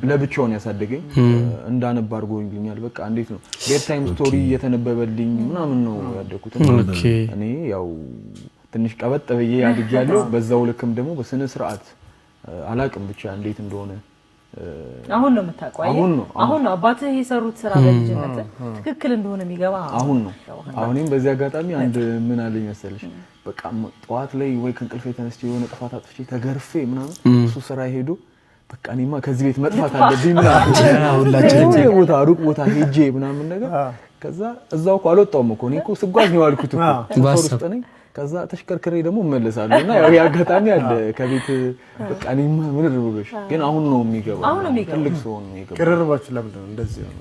ለብቻውን ያሳደገኝ እንዳነባ አድርጎኛል። በቃ እንዴት ነው ቤድ ታይም ስቶሪ እየተነበበልኝ ምናምን ነው ያደኩት። እኔ ያው ትንሽ ቀበጥ ብዬ አድጌያለሁ። በዛው ልክም ደግሞ በስነ ስርዓት አላቅም ብቻ እንዴት እንደሆነ አሁን ነው የምታውቀው። አሁን ነው አባትህ የሰሩት ስራ በልጅነት ትክክል እንደሆነ የሚገባ አሁን ነው። አሁንም በዚህ አጋጣሚ አንድ ምን አለኝ መሰለሽ፣ በቃ ጠዋት ላይ ወይ ከእንቅልፌ ተነስቼ የሆነ ጥፋት አጥፍቼ ተገርፌ ምናምን እሱ ስራ ሄዶ በቃ እኔማ ከዚህ ቤት መጥፋት አለብኝ ምናምን ሩቅ ቦታ ሄጄ ምናምን ነገር ከዛ እዛው እኮ አልወጣሁም እኮ እኔ እኮ ስጓዝ ነው ያልኩት እኮ ውስጥ ነኝ። ከዛ ተሽከርክሬ ደግሞ እመለሳለሁ እና ያው ያጋጣሚ አለ ከቤት በቃ እኔማ ምን ልብሎሽ። ግን አሁን ነው የሚገባው፣ ትልቅ ሰው ነው የሚገባው። ቅርርባችሁ ለምንድን ነው እንደዚህ ነው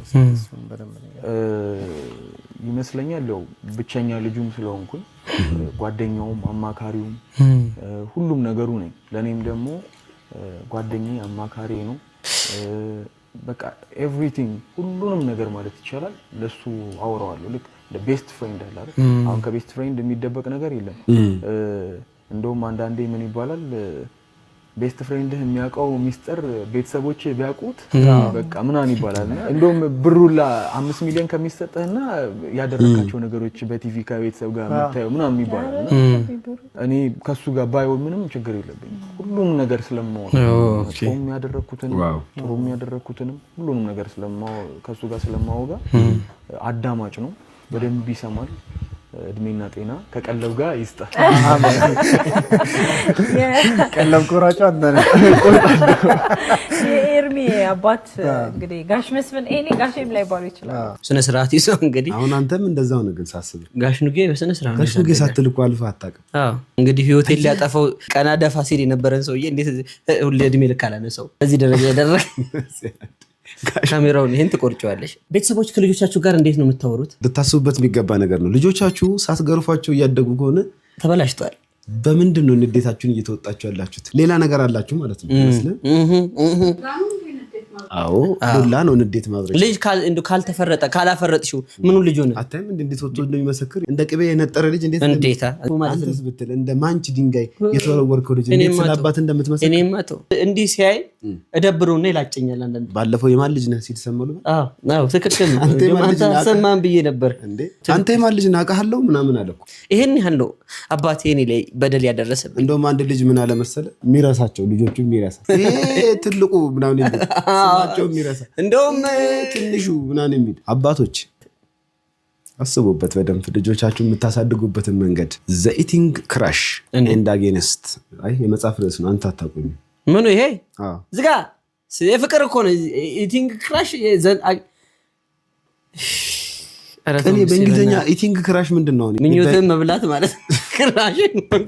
ይመስለኛል። ያው ብቸኛ ልጁም ስለሆንኩኝ ጓደኛውም አማካሪውም ሁሉም ነገሩ ነኝ። ለኔም ደግሞ ጓደኛዬ አማካሪ ነው። በቃ ኤቭሪቲንግ ሁሉንም ነገር ማለት ይቻላል ለሱ አወራዋለሁ። ልክ ቤስት ፍሬንድ አለ አይደል? አሁን ከቤስት ፍሬንድ የሚደበቅ ነገር የለም። እንደውም አንዳንዴ ምን ይባላል ቤስት ፍሬንድህ የሚያውቀው ሚስጥር ቤተሰቦች ቢያውቁት በቃ ምናምን ይባላል። እንደውም ብሩላ 5 ሚሊዮን ከሚሰጥህና ያደረካቸው ነገሮች በቲቪ ከቤተሰብ ጋር መታየው ምናምን ይባላል። እኔ ከሱ ጋር ባይሆን ምንም ችግር የለብኝም። ሁሉም ነገር ስለማወቅ ጾም ያደረኩትንም ጥሩም ያደረኩትንም ሁሉንም ነገር ከሱ ጋር ስለማወጋ አዳማጭ ነው። በደንብ ይሰማል። እድሜና ጤና ከቀለብ ጋር ይስጣ። ቀለብ ቆራጭ አንተ ነህ። የኤርሚ አባት እንግዲህ ጋሽ መስፍን እኔ ጋሽም ላይ ባሉ ይችላል ስነ ስርዓት ይዞ እንግዲህ አሁን አንተም እንደዛው ነው። ግን ሳስብ ጋሽ ንጌ በስነ ስርዓት ጋሽ ንጌ ሳትል እኮ አልፈህ አታውቅም። እንግዲህ ህይወቴን ሊያጠፋው ቀና ደፋ ሲል የነበረን ሰውዬ እንዴት ሁሌ እድሜ ልክ አላነሳው እዚህ ደረጃ ያደረገ ካሜራውን ይሄን ትቆርጫለሽ። ቤተሰቦች ከልጆቻችሁ ጋር እንዴት ነው የምታወሩት? ልታስቡበት የሚገባ ነገር ነው። ልጆቻችሁ ሳትገርፏቸው እያደጉ ከሆነ ተበላሽቷል። በምንድን ነው ንዴታችሁን እየተወጣችሁ ያላችሁት? ሌላ ነገር አላችሁ ማለት ነው። አዎ ዱላ ነው ንዴት ማብረጃ። ልጅ ካልተፈረጠ ካላፈረጥሽው ምኑ ልጅ ሆነ? አታይም እንዴት ወጥቶ እንደሚመሰክር እንደ ቅቤ የነጠረ ልጅ እንዴት አንተስ ብትል እንደ ማንች ድንጋይ የተወረወርከው ልጅ እንዴት ስለአባት እንደምትመስል እኔማ ተው እንዲህ ሲያይ እደብሩና ይላጨኛል። አንዳንድ ባለፈው የማን ልጅ ነህ ሲል ሰማሉ። አዎ ትክክል ነው። አንተ ሰማን ብዬ ነበር እንዴ አንተ የማን ልጅ ናቃለው ምናምን አለኩ። ይሄን ያህል ነው አባቴ እኔ ላይ በደል ያደረሰብኝ። እንደውም አንድ ልጅ ምን አለ መሰለ የሚረሳቸው ልጆቹ የሚረሳ ይሄ ትልቁ ምናምን የሚል ስማቸው የሚረሳ እንደውም ትንሹ ምናምን የሚል አባቶች አስቡበት በደንብ ልጆቻችሁ የምታሳድጉበትን መንገድ። ዘ ኢቲንግ ክራሽ ኤንድ አጌንስት አይ የመጽሐፍ ርዕስ ነው። አንተ አታውቁኝ ምኑ ይሄ ዝጋ የፍቅር እኮ ነው። ኢቲንግ ክራሽ እኔ በእንግሊዝኛ ኢቲንግ ክራሽ ምንድን ነው? ምኞትን መብላት ማለት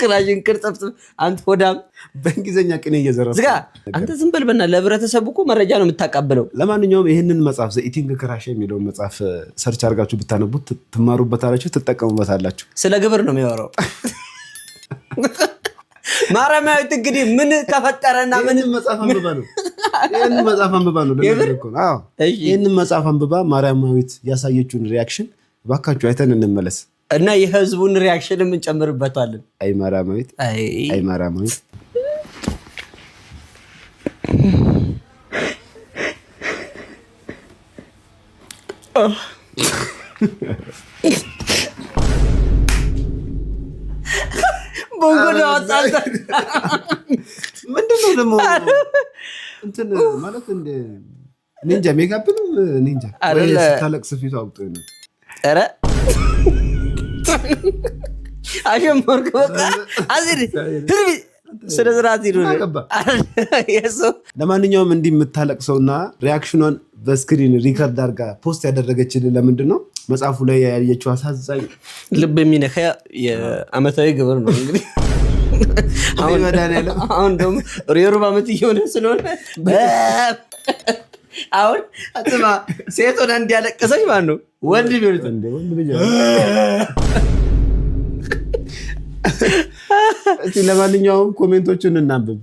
ክራሽን ቅርጽፍ አንተ ሆዳም በእንግሊዝኛ ቅኔ እየዘረሰ ዝጋ አንተ ዝም በል በእናትህ። ለህብረተሰቡ እኮ መረጃ ነው የምታቀብለው። ለማንኛውም ይህንን መጽሐፍ ዘ ኢቲንግ ክራሽ የሚለውን መጽሐፍ ሰርች አድርጋችሁ ብታነቡት ትማሩበታላችሁ፣ ትጠቀሙበታላችሁ። ስለ ግብር ነው የሚያወራው። ማረማዊት እንግዲህ ምን ከፈጠረና ምን መጽሐፍ አንብባ ነው ይሄንን መጽሐፍ አንብባ ነው ለነገርኩ። አዎ ይሄንን መጽሐፍ አንብባ ማርያማዊት ያሳየችውን ሪአክሽን ባካችሁ አይተን እንመለስ እና የህዝቡን ሪአክሽን እንጨምርበታለን። አይ ማርያማዊት አይ ማርያማዊት ቦንጎ አጣጣ ምንድነው ደግሞ እንትን ማለት እንደ ኒንጃ ሜካፕ ነው ኒንጃ ስታለቅስ ፊቱ አውጥቶ ነው። ኧረ አሸመርኩ በቃ አዚር ህርቢ ስለ ዝራት ይሉ ነው። ለማንኛውም እንዲህ የምታለቅሰውና ሪአክሽኗን በስክሪን ሪከርድ አድርጋ ፖስት ያደረገችልን ለምንድን ነው? መጽሐፉ ላይ ያየችው አሳዛኝ ልብ የሚነካ የዓመታዊ ግብር ነው። እንግዲህ አሁን ደግሞ የሩብ ዓመት እየሆነ ስለሆነ አሁን አጥማ ሴት ሆና እንዲያለቀሰች ማለት ነው። ወንድ ቢሆን እስቲ ለማንኛውም ኮሜንቶቹን እናንብብ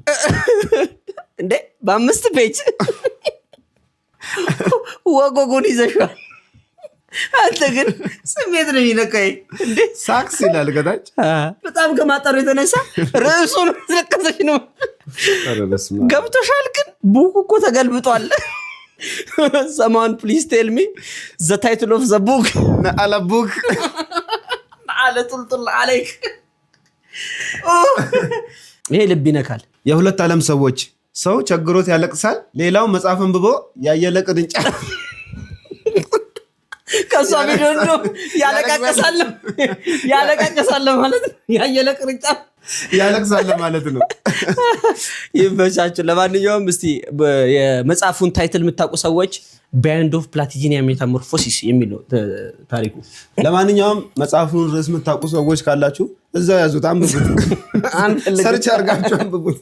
እንዴ በ5 ፔጅ ወጎጎን ይዘሻል። አንተ ግን ስሜት ነው የሚነካኝ እንዴ ሳክስ ይላል ከታች በጣም ከማጠሩ የተነሳ ርዕሱን ስለቀሰሽ ነው። ገብቶሻል? ግን ቡኩ እኮ ተገልብጧል። someone please tell me the title of the book አለ ቡክ አለ ጡልጡል አለይክ። ይሄ ልብ ይነካል። የሁለት ዓለም ሰዎች ሰው ቸግሮት ያለቅሳል፣ ሌላው መጽሐፍ አንብቦ ያየለ ቅርንጫፍ ከሷ ቪዲዮ ነው ያለቃቀሳል ማለት ነው። ያየለ ቅርንጫፍ ያለቅሳል ማለት ነው። ይመቻችሁ። ለማንኛውም እስቲ የመጽሐፉን ታይትል የምታውቁ ሰዎች ባንድ ኦፍ ፕላቲኒያ ሜታሞርፎሲስ የሚለው ታሪኩ። ለማንኛውም መጽሐፉን ርዕስ የምታውቁ ሰዎች ካላችሁ እዛው ያዙት፣ አንብቡት፣ ሰርች አድርጋችሁ አንብቡት።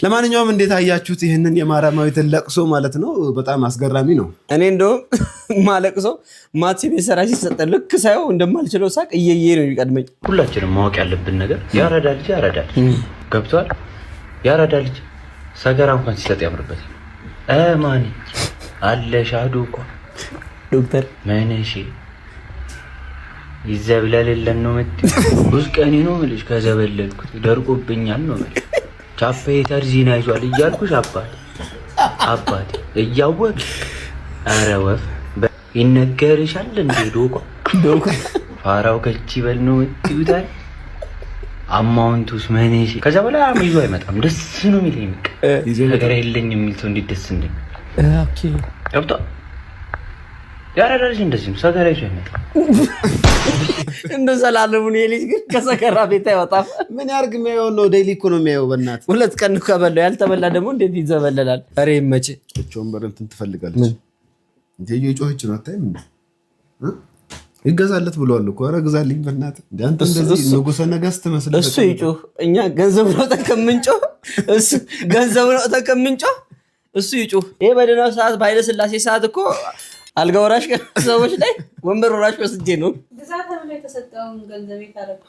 ለማንኛውም እንዴት አያችሁት ይህንን የማርያማዊትን ለቅሶ ማለት ነው? በጣም አስገራሚ ነው። እኔ እንደውም ማለቅሶ ማትስ ቤሰራ ሲሰጠ ልክ ሳይው እንደማልችለው ሳቅ እየየ ነው የሚቀድመኝ። ሁላችንም ማወቅ ያለብን ነገር ያረዳ ልጅ ገብቷል። ያረዳ ልጅ ሰገራ እንኳን ሲሰጥ ያምርበታል። ማን አለ ሻዶ እኮ ዶክተር ማነሽ ይዘብለልለን ነው መጥ ብዙ ቀኔ ነው ልጅ ከዘበለልኩት ደርቆብኛል ነው ማለት ቻፔተር ዚና ይዟል እያልኩሽ አባቴ እያወቅ ኧረ ወፍ ይነገርሻል እንዴ ዶቆ ፋራው ከቺ በል ነው ይውታል አማውንቱስ ማነሽ ከዛ በኋላ አምይዞ አይመጣም። ደስ ነው የሚለኝ ነገር የለኝ የሚል ሰው እንዴት ደስ እንደኝ ኦኬ ገብቶ ያረዳልሽ እንደዚህ ነው ሰገራ ይዞ አይመጣም። እንደሰላለም ነው ልጅ ግን ከሰከራ ቤት አይወጣም። ምን ያርግ የሚያየው ነው ዴይሊ ኢኮኖሚ ያየው በእናትህ 2 ቀን ከበላው ያልተበላ ደግሞ እንዴት ይዘበለላል? ኧረ ይመች ወንበር እንትን ትፈልጋለች እንዴ የጮህች ነው አታይም? ይገዛለት ብለዋል እኮ ኧረ ግዛልኝ በእናትህ እንዴ አንተ እንደዚህ ንጉሠ ነገሥት መስለህ እሱ ይጮህ እኛ ገንዘብ ነው ተከምንጮህ እሱ ገንዘብ ነው ተከምንጮህ እሱ ይጮህ። ይሄ በደህና ሰዓት በኃይለ ሥላሴ ሰዓት እኮ አልጋ ወራሽ ሰዎች ላይ ወንበር ወራሽ ወስጄ ነው ግዛት ተብሎ የተሰጠውን ገንዘብ ይታረቁ።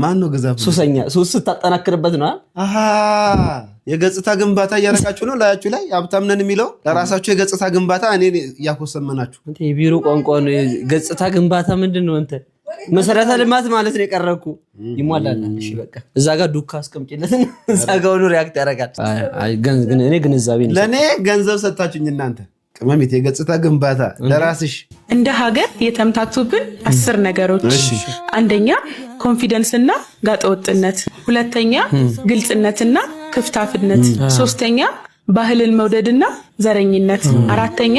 ማን ነው ግዛት? ሱሰኛ ሱስ ስታጠናክርበት ነው። አሃ የገጽታ ግንባታ እያረጋችሁ ነው ላያችሁ ላይ ሀብታም ነን የሚለው ለራሳችሁ የገጽታ ግንባታ እኔ ያኮሰመናችሁ አንተ የቢሮ ቋንቋ ነው ገጽታ ግንባታ ምንድነው አንተ መሰረተ ልማት ማለት ነው የቀረኩ ይሟላል እሺ በቃ እዛ ጋር ዱካ አስቀምጪለት እዛ ጋር ነው ሪአክት ያረጋል ግን እኔ ግንዛቤ ነው ለኔ ገንዘብ ሰጣችሁኝ እናንተ ቅመሚት የገጽታ ግንባታ ለራስሽ እንደ ሀገር የተምታቱብን 10 ነገሮች አንደኛ ኮንፊደንስ እና ጋጠወጥነት ሁለተኛ ግልጽነትና ክፍታፍነት ሶስተኛ ባህልን መውደድና ዘረኝነት አራተኛ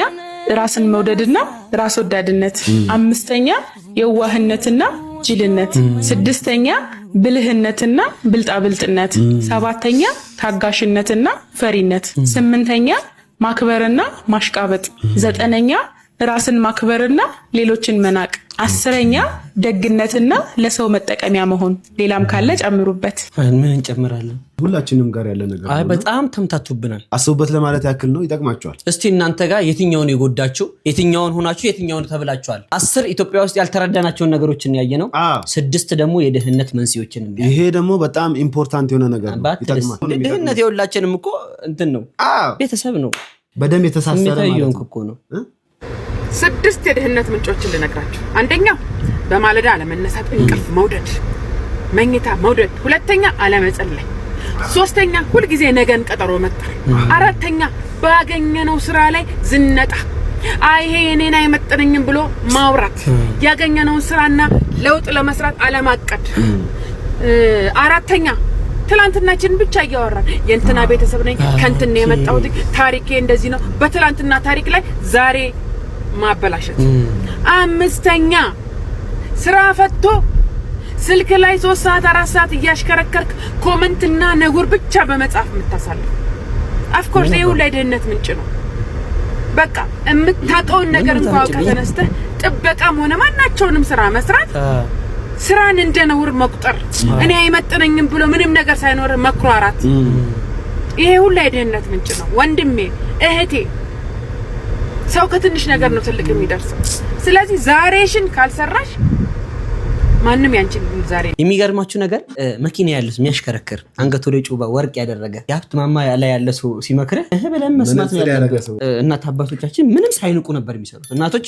ራስን መውደድና ራስ ወዳድነት አምስተኛ የዋህነትና ጅልነት ስድስተኛ ብልህነትና ብልጣብልጥነት ሰባተኛ ታጋሽነትና ፈሪነት ስምንተኛ ማክበርና ማሽቃበጥ ዘጠነኛ ራስን ማክበርና ሌሎችን መናቅ አስረኛ ደግነትና ለሰው መጠቀሚያ መሆን ሌላም ካለ ጨምሩበት ምን እንጨምራለን ሁላችንም ጋር ያለ ነገር አይ በጣም ተምታቱብናል አስቡበት ለማለት ያክል ነው ይጠቅማቸዋል እስቲ እናንተ ጋር የትኛውን ይጎዳችሁ የትኛውን ሆናችሁ የትኛውን ተብላችኋል 10 ኢትዮጵያ ውስጥ ያልተረዳናቸውን ነገሮችን ያየ ነው 6 ደግሞ የድህነት መንስኤዎችን ይሄ ደግሞ በጣም ኢምፖርታንት የሆነ ነገር ነው ይጠቅማል ድህነት የሁላችንም እኮ እንትን ነው ቤተሰብ ነው በደም የተሳሰረ ማለት ነው 6 የድህነት ምንጮችን ልነግራችሁ አንደኛው በማለዳ አለመነሳት እንቅልፍ መውደድ መኝታ መውደድ ሁለተኛ አለመጸለይ ሶስተኛ ሁሉ ጊዜ ነገን ቀጠሮ መጣር አራተኛ ባገኘነው ስራ ላይ ዝነጣ አይሄ እኔን አይመጥነኝም ብሎ ማውራት ያገኘነው ስራና ለውጥ ለመስራት አለማቀድ አራተኛ ትላንትናችን ብቻ እያወራን የእንትና ቤተሰብ ነኝ ከንትን የመጣሁት ታሪኬ እንደዚህ ነው በትላንትና ታሪክ ላይ ዛሬ ማበላሸት አምስተኛ ስራ ፈቶ ስልክ ላይ 3 ሰዓት 4 ሰዓት እያሽከረከርክ ኮሜንትና ነጉር ብቻ በመጻፍ የምታሳልፍ ኦፍ ኮርስ ይሄው ላይ ድህነት ምንጭ ነው በቃ የምታውቀውን ነገር እንኳን ከተነስተህ ጥበቃም ሆነ ማናቸውንም ስራ መስራት ስራን እንደ ነውር መቁጠር እኔ አይመጥነኝም ብሎ ምንም ነገር ሳይኖር መኩራራት ይሄ ሁሉ ላይ ድህነት ምንጭ ነው ወንድሜ እህቴ ሰው ከትንሽ ነገር ነው ትልቅ የሚደርሰው ስለዚህ ዛሬሽን ካልሰራሽ ማንንም ያንቺን ዛሬ የሚገርማችሁ ነገር መኪና ያለው የሚያሽከረክር አንገቱ ላይ ጩባ ወርቅ ያደረገ ያብት ማማ ላይ ያለ ሰው ሲመክረ ብለን መስማት ያለበት እናት አባቶቻችን ምንም ሳይንቁ ነበር የሚሰሩት እናቶች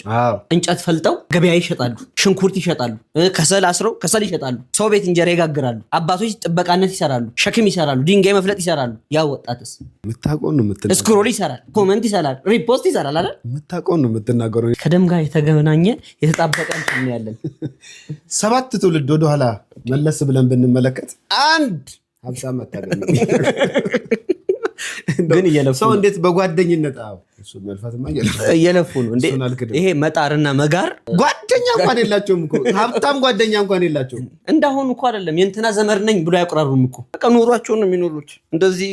እንጨት ፈልጠው ገበያ ይሸጣሉ ሽንኩርት ይሸጣሉ ከሰል አስረው ከሰል ይሸጣሉ ሰው ቤት እንጀራ ይጋግራሉ አባቶች ጥበቃነት ይሰራሉ ሸክም ይሰራሉ ድንጋይ መፍለጥ ይሰራሉ ያው ወጣትስ ምታቆን ነው ምትል ስክሮል ይሰራል ኮሜንት ይሰራል ሪፖስት ይሰራል አይደል ምታቆን ነው የምትናገረው ከደም ጋር የተገናኘ የተጣበቀ እንትን ያለን 7 ትውልድ ወደ ኋላ መለስ ብለን ብንመለከት አንድ 50 መታገል ግን እየለፉ ሰው እንዴት በጓደኝነት እሱ መልፋትማ እየለፉ ነው እንዴ ይሄ መጣርና መጋር ጓደኛ እንኳን የላቸውም እኮ ሀብታም ጓደኛ እንኳን የላቸውም እንዳሁኑ እኮ አይደለም የእንትና ዘመር ነኝ ብሎ ያቆራሩም እኮ በቃ ኑሯቸውን ነው የሚኖሩት እንደዚህ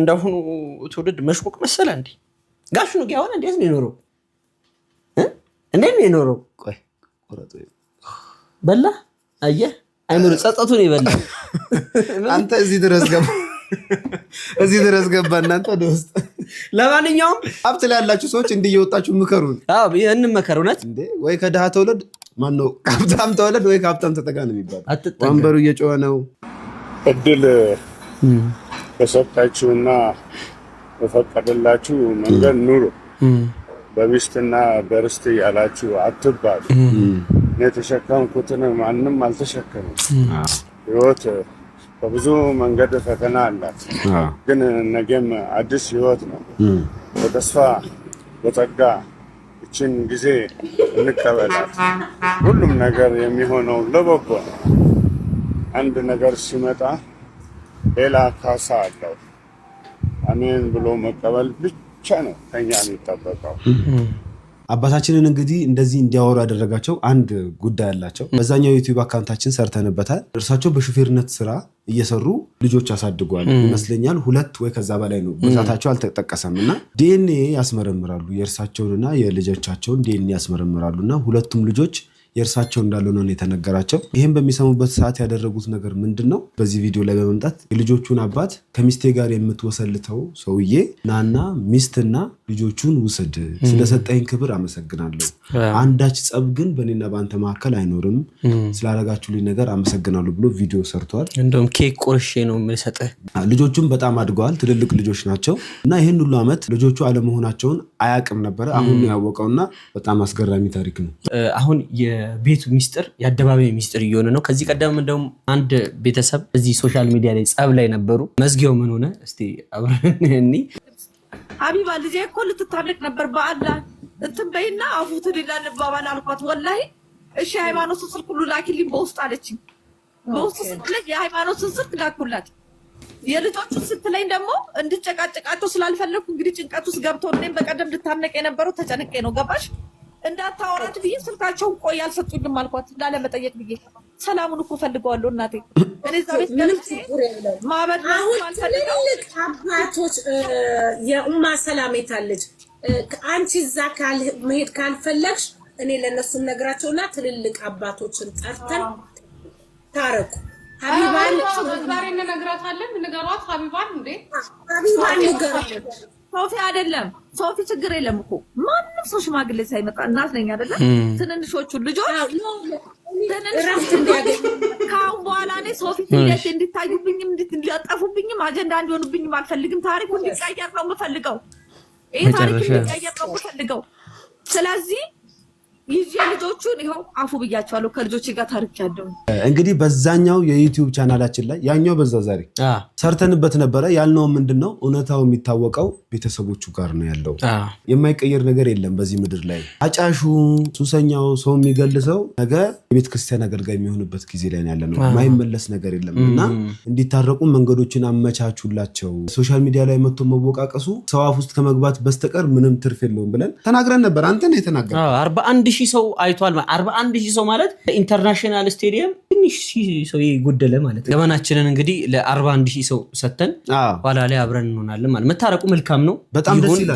እንዳሁኑ ትውልድ መሽቆቅ መሰለ እንዴ ጋሽ ነው ያው እንዴት ነው የኖረው እንዴት ነው የኖረው ቆይ ቆረጡ በላ አየህ አይምሮ ጸጸቱን ይበላ አንተ እዚህ ድረስ ገባ እናንተ ወደ ውስጥ ለማንኛውም ሀብት ላይ ያላችሁ ሰዎች እንዲየወጣችሁ ምከሩን እንመከር እውነት እንዴ ወይ ከድሃ ተወለድ ማነው ሀብታም ተወለድ ወይ ከሀብታም ተጠጋ ነው የሚባለው ወንበሩ እየጮኸ ነው እድል በሰጣችሁና በፈቀደላችሁ መንገድ ኑሩ በሚስትና በርስት ያላችሁ አትባሉ የተሸከምኩትን ማንንም አልተሸከመም ህይወት በብዙ መንገድ ፈተና አላት ግን ነገም አዲስ ህይወት ነው በተስፋ በጸጋ እቺን ጊዜ እንቀበላት ሁሉም ነገር የሚሆነው ለበጎ አንድ ነገር ሲመጣ ሌላ ካሳ አለው አሜን ብሎ መቀበል ብቻ ነው ከኛ የሚጠበቀው አባታችንን እንግዲህ እንደዚህ እንዲያወሩ ያደረጋቸው አንድ ጉዳይ አላቸው በዛኛው ዩቲዩብ አካውንታችን ሰርተንበታል እርሳቸው በሹፌርነት ስራ እየሰሩ ልጆች አሳድጓል ይመስለኛል 2 ወይ ከዛ በላይ ነው ብዛታቸው አልተጠቀሰምና ዲኤንኤ ያስመረምራሉ የእርሳቸውንና የልጆቻቸውን ዲኤንኤ ያስመረምራሉና ሁለቱም ልጆች የእርሳቸው እንዳልሆነ ነው የተነገራቸው። ይህም በሚሰሙበት ሰዓት ያደረጉት ነገር ምንድነው? በዚህ ቪዲዮ ላይ በመምጣት የልጆቹን አባት ከሚስቴ ጋር የምትወሰልተው ሰውዬ ናና ሚስትና ልጆቹን ውሰድ፣ ስለሰጠኝ ክብር አመሰግናለሁ። አንዳች ጸብ ግን በእኔና በአንተ መካከል አይኖርም፣ ስላደረጋችሁልኝ ነገር አመሰግናለሁ ብሎ ቪዲዮ ሰርቷል። እንደውም ኬክ ቆርሼ ነው የምሰጥህ። ልጆቹም በጣም አድገዋል፣ ትልልቅ ልጆች ናቸው እና ይህን ሁሉ ዓመት ልጆቹ አለመሆናቸውን አያውቅም ነበረ። አሁን ነው ያወቀውና በጣም አስገራሚ ታሪክ ነው። አሁን የቤቱ ሚስጥር የአደባባይ ሚስጥር እየሆነ ነው። ከዚህ ቀደም እንደውም አንድ ቤተሰብ እዚህ ሶሻል ሚዲያ ላይ ጸብ ላይ ነበሩ። መዝጊያው ምን ሆነ? እስቲ አብረን ሀቢባ ልጄ እኮ ልትታረቅ ነበር በአላህ እንትን በይና አፉ ትድላ እንባባል አልኳት። ወላሂ እሺ ሃይማኖት ስልክ ሁሉ ላኪልኝ በውስጥ አለችኝ። በውስጥ ስትለኝ የሃይማኖትን ስልክ ላኩላት። የልጆቹን ስትለኝ ደግሞ እንድጨቃጨቃቸው ስላልፈለኩ እንግዲህ ጭንቀት ውስጥ ገብተው እኔም በቀደም ልታነቅ የነበረው ተጨንቄ ነው። ገባሽ? እንዳታወራት ብዬ ስልካቸውን ቆይ አልሰጡኝም አልኳት። እንዳለመጠየቅ ብዬ ሰላሙን እኮ ፈልገዋለሁ እናቴ። እኔ እዛ ቤት ገብቼ ማበድ ትልልቅ አባቶች የኡማ ሰላሜታ ልጅ አንቺ እዛ መሄድ ካልፈለግሽ እኔ ለነሱም ነግራቸውና ትልልቅ አባቶችን ጠርተን ታረቁ። ሀቢባን ዛሬ እንነግራታለን። ንገሯት ሀቢባን። እንዴ ሀቢባን ንገሯት። ሶፊ አይደለም ሶፊ ችግር የለም እኮ ማንም ሰው ሽማግሌ ሳይመጣ እናት ነኝ አይደለም። ትንንሾቹ ልጆች እረፍት እንዲያገኙ ከአሁን በኋላ እኔ ሶፊ ፊት እንዲታዩብኝም እንዲያጠፉብኝም አጀንዳ እንዲሆኑብኝም አልፈልግም። ታሪኩ እንዲቀየር ነው የምፈልገው። ይሄ ታሪክ እንዲቀየር ነው የምፈልገው። ስለዚህ ይዤ ልጆቹን ይኸው አፉ ብያቸዋለሁ። ከልጆቼ ጋር ታሪክ ያለው እንግዲህ በዛኛው የዩቲዩብ ቻናላችን ላይ ያኛው በዛ ዛሬ ሰርተንበት ነበረ። ያልነው ምንድነው እውነታው የሚታወቀው ቤተሰቦቹ ጋር ነው ያለው። የማይቀየር ነገር የለም በዚህ ምድር ላይ። አጫሹ፣ ሱሰኛው፣ ሰው የሚገልሰው ነገ የቤተ ክርስቲያን አገልጋይ የሚሆንበት ጊዜ ላይ ያለ ነው። የማይመለስ ነገር የለም እና እንዲታረቁ መንገዶችን አመቻቹላቸው። ሶሻል ሚዲያ ላይ መጥቶ መወቃቀሱ ሰው አፍ ውስጥ ከመግባት በስተቀር ምንም ትርፍ የለውም ብለን ተናግረን ነበር። አንተ ነው የተናገረው። 41,000 ሰው አይቷል። 41,000 ሰው ማለት ኢንተርናሽናል ስቴዲየም ትንሽ ሰው ይጎደለ ማለት ነው። ገመናችንን እንግዲህ ለ41,000 ሰው ሰተን ኋላ ላይ አብረን እንሆናለን ማለት። መታረቁ መልካም ነው።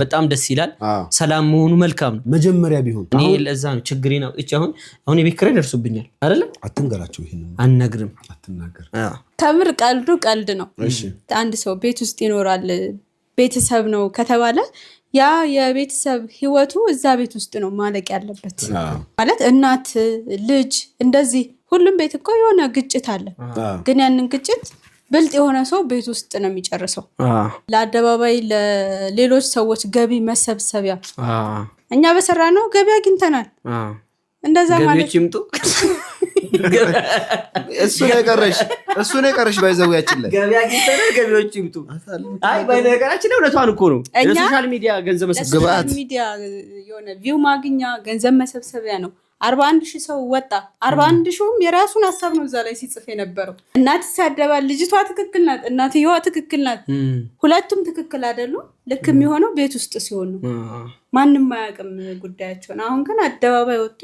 በጣም ደስ ይላል። ሰላም መሆኑ መልካም ነው። መጀመሪያ ቢሆን እኔ ለዛ ነው ችግሬን አውጥቼ አሁን የቤት ኪራይ ደርሶብኛል አይደለ? አትንገራቸው። ይሄን አንነግርም። አትናገር። ተምር ቀልዱ ቀልድ ነው። አንድ ሰው ቤት ውስጥ ይኖራል ቤተሰብ ነው ከተባለ ያ የቤተሰብ ህይወቱ እዛ ቤት ውስጥ ነው ማለቅ ያለበት። ማለት እናት ልጅ እንደዚህ ሁሉም ቤት እኮ የሆነ ግጭት አለ። ግን ያንን ግጭት ብልጥ የሆነ ሰው ቤት ውስጥ ነው የሚጨርሰው። ለአደባባይ ለሌሎች ሰዎች ገቢ መሰብሰቢያ እኛ በሰራ ነው ገቢ አግኝተናል። እንደዛ ማለት ይምጡ። እሱ ነው የቀረሽ ባይዘውያችን ላይ ገቢ አግኝተናል። ገቢዎች ይምጡ። አይ ባይነገራችን እውነቷን እኮ ነው። የሶሻል ሚዲያ ገንዘብ መሰብሰቢያ ሶሻል ሚዲያ የሆነ ቪው ማግኛ ገንዘብ መሰብሰቢያ ነው። 41,000 ሰው ወጣ። 41,000ም የራሱን ሀሳብ ነው እዛ ላይ ሲጽፍ የነበረው። እናት ይሳደባል። ልጅቷ ትክክል ናት፣ እናትየዋ ትክክል ናት። ሁለቱም ትክክል አይደሉም። ልክ የሚሆነው ቤት ውስጥ ሲሆን ነው። ማንም አያውቅም ጉዳያቸውን። አሁን ግን አደባባይ ወጡ፣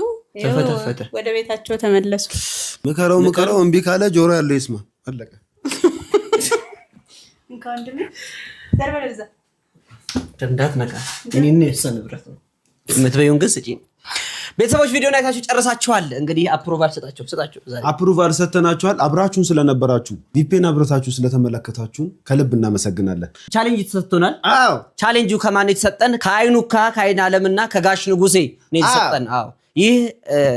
ወደ ቤታቸው ተመለሱ። ምከረው እምቢ ካለ ጆሮ ያለው ይስማ። አለቀ። እንዳትነካ እኔን የሰንብረት ነው የምትበይውን ግን ስጪኝ። ቤተሰቦች ቪዲዮን አይታችሁ ጨርሳችኋል። እንግዲህ አፕሩቫል ሰጣችሁ ዛሬ አፕሩቫል ሰተናችኋል። አብራችሁን ስለነበራችሁ ቪፒን አብራታችሁ ስለተመለከታችሁ ከልብ እናመሰግናለን። ቻሌንጅ ተሰጥቶናል። ቻሌንጁ ከማን የተሰጠን? ከአይኑካ ከአይን አለምና ከጋሽ ንጉሴ ነው የተሰጠን። ይህ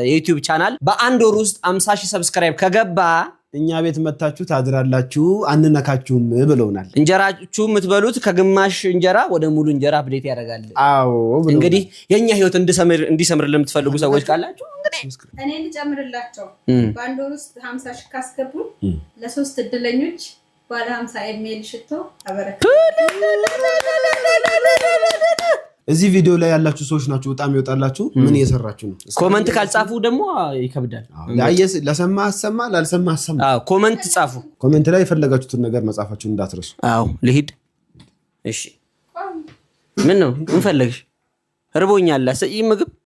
የዩቲዩብ ቻናል በአንድ ወር ውስጥ 50,000 ሰብስክራይብ ከገባ እኛ ቤት መታችሁ ታድራላችሁ፣ አንነካችሁም ብለውናል። እንጀራችሁ የምትበሉት ከግማሽ እንጀራ ወደ ሙሉ እንጀራ አፕዴት ያደርጋል። እንግዲህ የኛ ህይወት እንዲሰምር ለምትፈልጉ ሰዎች ካላችሁ እንግዲህ እኔ ልጨምርላቸው። በአንድ ወር ውስጥ 50,000 ካስገቡ ለሶስት እድለኞች ባለ 50 ኤምኤል ሽቶ አበረከቱ። እዚህ ቪዲዮ ላይ ያላችሁ ሰዎች ናችሁ በጣም ይወጣላችሁ። ምን እየሰራችሁ ነው? ኮሜንት ካልጻፉ ደግሞ ይከብዳል። ለሰማ አሰማ ላልሰማ አሰማ። ኮሜንት ጻፉ። ኮሜንት ላይ የፈለጋችሁትን ነገር መጻፋችሁን እንዳትረሱ። ልሂድ። እሺ ምን ነው ምን ፈለግሽ? እርቦኛል። ምግብ